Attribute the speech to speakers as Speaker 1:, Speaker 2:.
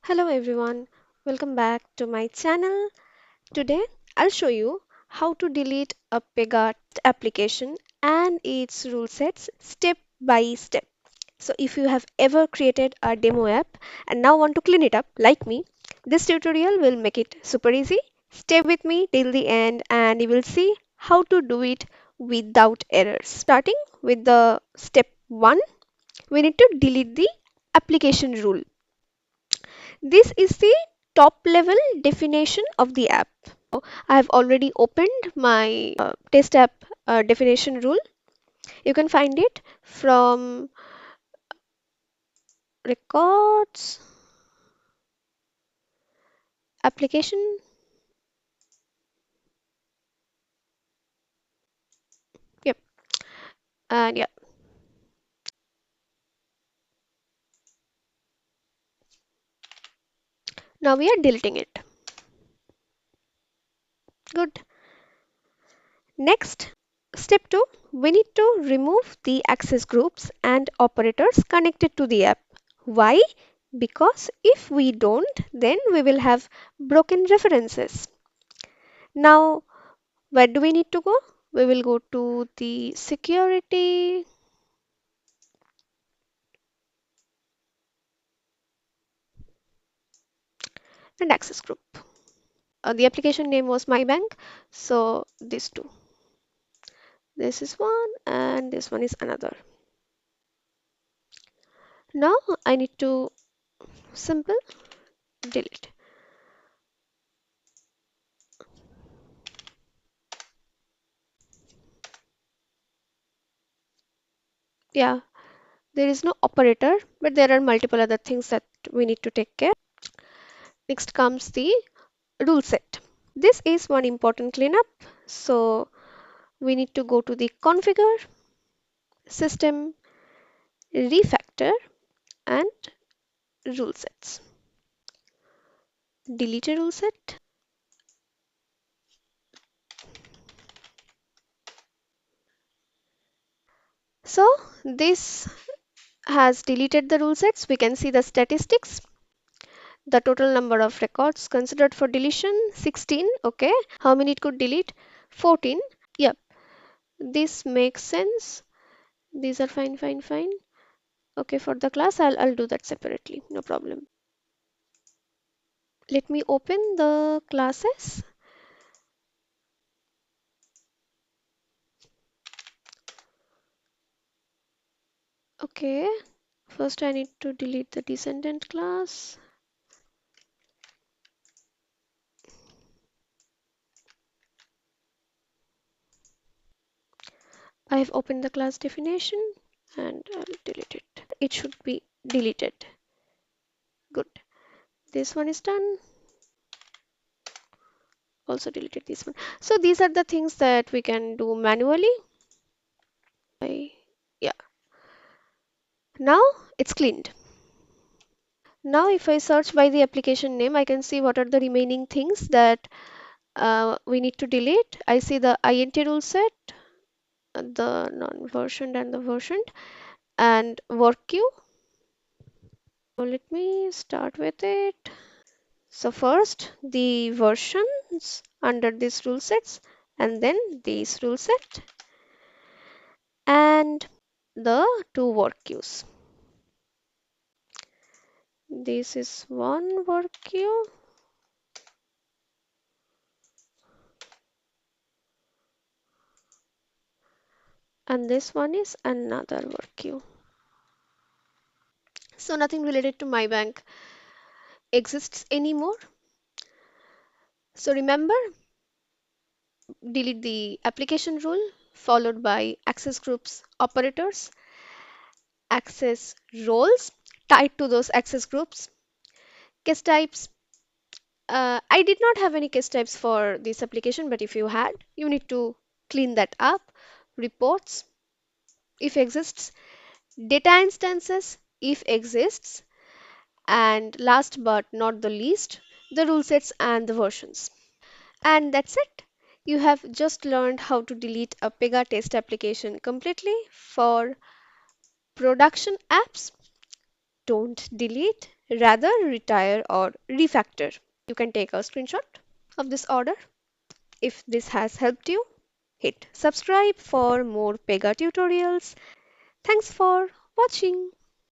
Speaker 1: Hello everyone, welcome back to my channel. Today I'll show you how to delete a Pega application and its rule sets step by step. So if you have ever created a demo app and now want to clean it up like me, this tutorial will make it super easy. Stay with me till the end and you will see how to do it without errors. Starting with the step 1, we need to delete the application rule. This is the top level definition of the app. I have already opened my test app definition rule. You can find it from records, application. Yep. And yeah, now we are deleting it. Good. Next, step 2, we need to remove the access groups and operators connected to the app. Why? Because if we don't, then we will have broken references. Now, where do we need to go? We will go to the security and access group. The application name was my bank, so these two. This is one and this one is another. Now I need to simple delete. Yeah, there is no operator, but there are multiple other things that we need to take care. Next comes the rule set. This is one important cleanup. So we need to go to the configure, system, refactor, and rule sets. Delete a rule set. So this has deleted the rule sets. We can see the statistics, the total number of records considered for deletion 16. Okay, how many it could delete? 14. Yep, this makes sense. These are fine. Okay, for the class, I'll do that separately, no problem. Let me open the classes. Okay, first I need to delete the descendant class. I have opened the class definition and I'll delete it. It should be deleted. Good. This one is done. Also deleted this one. So these are the things that we can do manually. Yeah. Now it's cleaned. Now if I search by the application name, I can see what are the remaining things that we need to delete. I see the int rule set, the non-versioned and the versioned, and work queue. So let me start with it. So first the versions under these rule sets, and then these rule set, and the two work queues. This is one work queue, and this one is another work queue. So nothing related to my bank exists anymore. So remember, delete the application rule followed by access groups operators, access roles tied to those access groups, case types. I did not have any case types for this application, but if you had, you need to clean that up. Reports, if exists, data instances, if exists, and last but not the least, the rule sets and the versions. And that's it. You have just learned how to delete a Pega test application completely for production apps. Don't delete, rather retire or refactor. You can take a screenshot of this order. If this has helped you, hit subscribe for more Pega tutorials. Thanks for watching.